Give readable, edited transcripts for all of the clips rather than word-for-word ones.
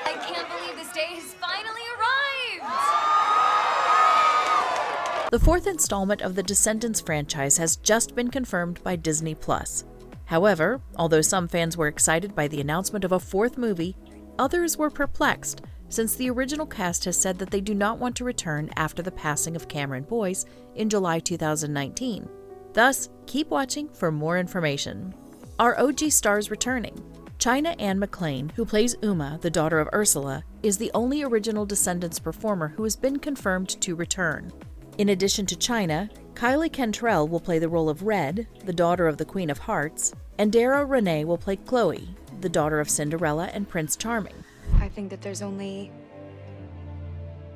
I can't believe this day has finally arrived! The fourth installment of the Descendants franchise has just been confirmed by Disney+. However, although some fans were excited by the announcement of a fourth movie, others were perplexed, since the original cast has said that they do not want to return after the passing of Cameron Boyce in July 2019. Thus, keep watching for more information. Our OG stars returning. China Anne McClain, who plays Uma, the daughter of Ursula, is the only original Descendants performer who has been confirmed to return. In addition to China, Kylie Cantrell will play the role of Red, the daughter of the Queen of Hearts, and Dara Renee will play Chloe, the daughter of Cinderella and Prince Charming. I think that there's only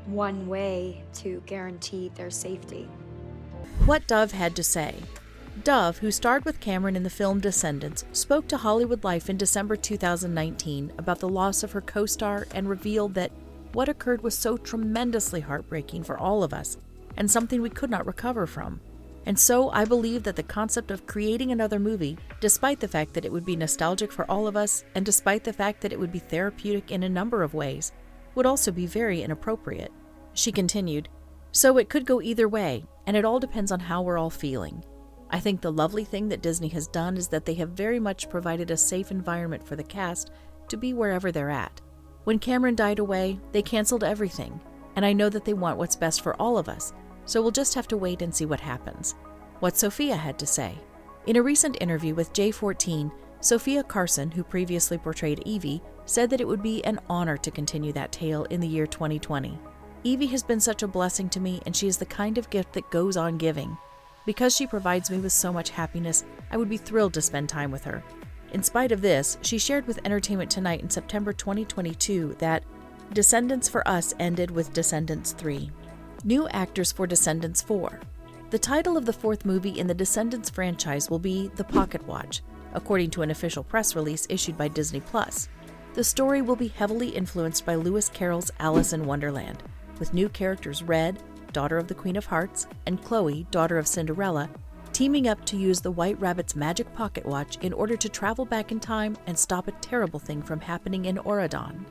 one way to guarantee their safety. What Dove had to say. Dove, who starred with Cameron in the film Descendants, spoke to Hollywood Life in December 2019 about the loss of her co-star and revealed that what occurred was so tremendously heartbreaking for all of us and something we could not recover from. And so I believe that the concept of creating another movie, despite the fact that it would be nostalgic for all of us and despite the fact that it would be therapeutic in a number of ways, would also be very inappropriate. She continued, "So it could go either way, and it all depends on how we're all feeling. I think the lovely thing that Disney has done is that they have very much provided a safe environment for the cast to be wherever they're at. When Cameron died away, they canceled everything, and I know that they want what's best for all of us, so we'll just have to wait and see what happens." What Sophia had to say. In a recent interview with J14, Sophia Carson, who previously portrayed Evie, said that it would be an honor to continue that tale in the year 2020. "Evie has been such a blessing to me, and she is the kind of gift that goes on giving. Because she provides me with so much happiness, I would be thrilled to spend time with her." In spite of this, she shared with Entertainment Tonight in September 2022 that Descendants for us ended with Descendants 3. New actors for Descendants 4. The title of the fourth movie in the Descendants franchise will be The Pocket Watch, according to an official press release issued by Disney+. The story will be heavily influenced by Lewis Carroll's Alice in Wonderland, with new characters Red, daughter of the Queen of Hearts, and Chloe, daughter of Cinderella, teaming up to use the White Rabbit's magic pocket watch in order to travel back in time and stop a terrible thing from happening in Auradon.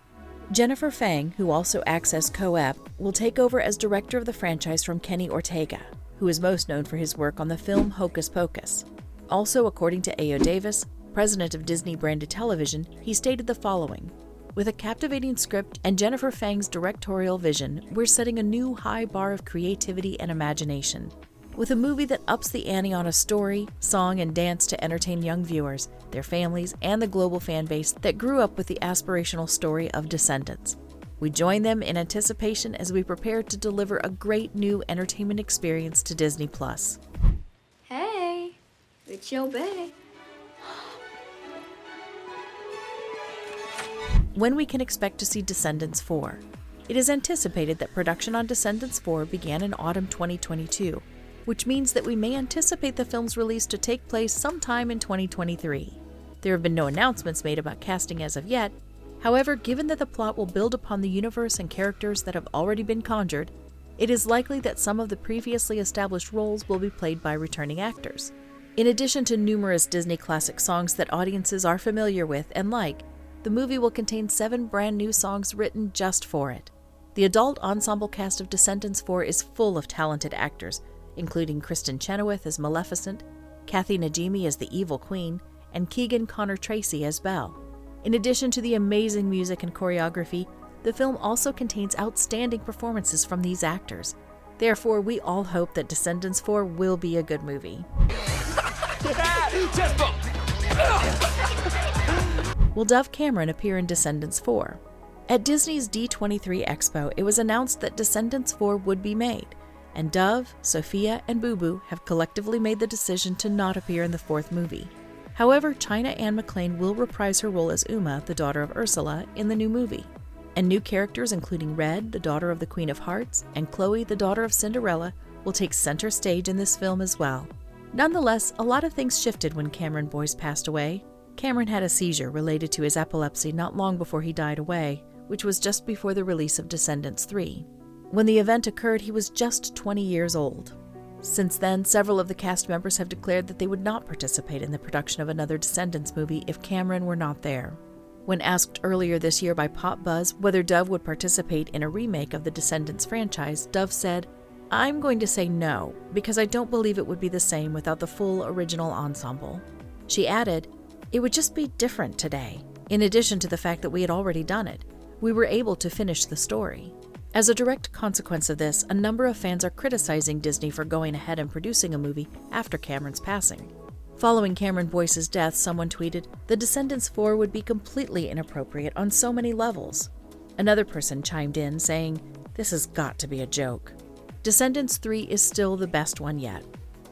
Jennifer Fang, who also acts as Co-Ep, will take over as director of the franchise from Kenny Ortega, who is most known for his work on the film Hocus Pocus. Also, according to Ayo Davis, president of Disney Branded Television, he stated the following: "With a captivating script and Jennifer Fang's directorial vision, we're setting a new high bar of creativity and imagination. With a movie that ups the ante on a story, song, and dance to entertain young viewers, their families, and the global fan base that grew up with the aspirational story of Descendants. We join them in anticipation as we prepare to deliver a great new entertainment experience to Disney+. Hey, it's your bae. When we can expect to see Descendants 4. It is anticipated that production on Descendants 4 began in autumn 2022, which means that we may anticipate the film's release to take place sometime in 2023. There have been no announcements made about casting as of yet. However, given that the plot will build upon the universe and characters that have already been conjured, it is likely that some of the previously established roles will be played by returning actors. In addition to numerous Disney classic songs that audiences are familiar with and like, the movie will contain 7 brand new songs written just for it. The adult ensemble cast of Descendants 4 is full of talented actors, including Kristen Chenoweth as Maleficent, Kathy Najimy as the Evil Queen, and Keegan Connor Tracy as Belle. In addition to the amazing music and choreography, the film also contains outstanding performances from these actors. Therefore, we all hope that Descendants 4 will be a good movie. Will Dove Cameron appear in Descendants 4? At Disney's D23 Expo, it was announced that Descendants 4 would be made, and Dove, Sophia, and Boo Boo have collectively made the decision to not appear in the fourth movie. However, China Anne McClain will reprise her role as Uma, the daughter of Ursula, in the new movie. And new characters including Red, the daughter of the Queen of Hearts, and Chloe, the daughter of Cinderella, will take center stage in this film as well. Nonetheless, a lot of things shifted when Cameron Boyce passed away. Cameron had a seizure related to his epilepsy not long before he died away, which was just before the release of Descendants 3. When the event occurred, he was just 20 years old. Since then, several of the cast members have declared that they would not participate in the production of another Descendants movie if Cameron were not there. When asked earlier this year by Pop Buzz whether Dove would participate in a remake of the Descendants franchise, Dove said, "I'm going to say no, because I don't believe it would be the same without the full original ensemble." She added, "It would just be different today. In addition to the fact that we had already done it, we were able to finish the story." As a direct consequence of this, a number of fans are criticizing Disney for going ahead and producing a movie after Cameron's passing. Following Cameron Boyce's death, someone tweeted, "The Descendants 4 would be completely inappropriate on so many levels." Another person chimed in saying, "This has got to be a joke." Descendants 3 is still the best one yet.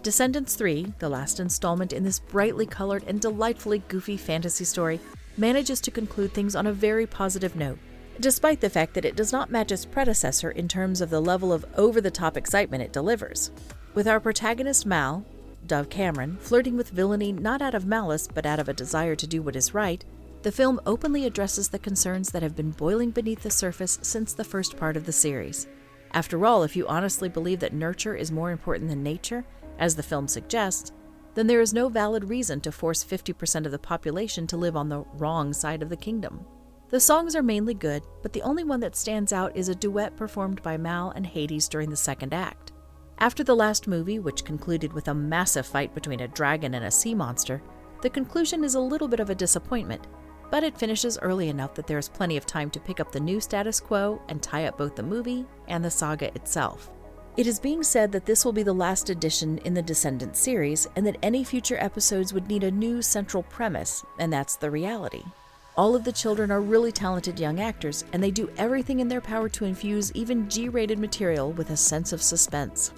Descendants 3, the last installment in this brightly colored and delightfully goofy fantasy story, manages to conclude things on a very positive note, despite the fact that it does not match its predecessor in terms of the level of over-the-top excitement it delivers. With our protagonist Mal, Dove Cameron, flirting with villainy not out of malice but out of a desire to do what is right, the film openly addresses the concerns that have been boiling beneath the surface since the first part of the series. After all, if you honestly believe that nurture is more important than nature, as the film suggests, then there is no valid reason to force 50% of the population to live on the wrong side of the kingdom. The songs are mainly good, but the only one that stands out is a duet performed by Mal and Hades during the second act. After the last movie, which concluded with a massive fight between a dragon and a sea monster, the conclusion is a little bit of a disappointment, but it finishes early enough that there is plenty of time to pick up the new status quo and tie up both the movie and the saga itself. It is being said that this will be the last edition in the Descendants series, and that any future episodes would need a new central premise, and that's the reality. All of the children are really talented young actors, and they do everything in their power to infuse even G-rated material with a sense of suspense.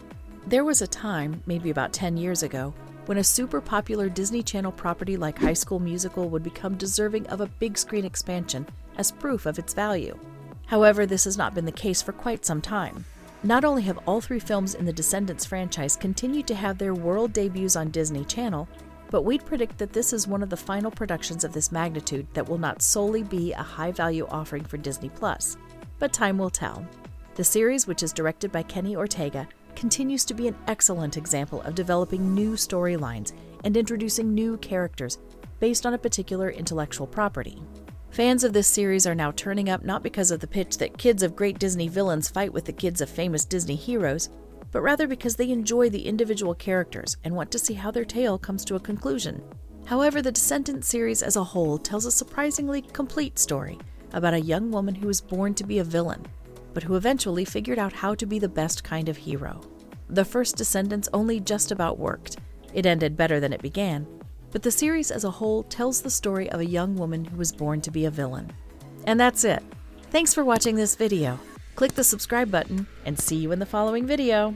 There was a time, maybe about 10 years ago, when a super popular Disney Channel property like High School Musical would become deserving of a big screen expansion as proof of its value. However, this has not been the case for quite some time. Not only have all 3 films in the Descendants franchise continued to have their world debuts on Disney Channel, but we'd predict that this is one of the final productions of this magnitude that will not solely be a high-value offering for Disney+. But time will tell. The series, which is directed by Kenny Ortega, continues to be an excellent example of developing new storylines and introducing new characters based on a particular intellectual property. Fans of this series are now turning up not because of the pitch that kids of great Disney villains fight with the kids of famous Disney heroes, but rather because they enjoy the individual characters and want to see how their tale comes to a conclusion. However, the Descendants series as a whole tells a surprisingly complete story about a young woman who was born to be a villain, but who eventually figured out how to be the best kind of hero. The first Descendants only just about worked. It ended better than it began, but the series as a whole tells the story of a young woman who was born to be a villain. And that's it. Thanks for watching this video. Click the subscribe button and see you in the following video.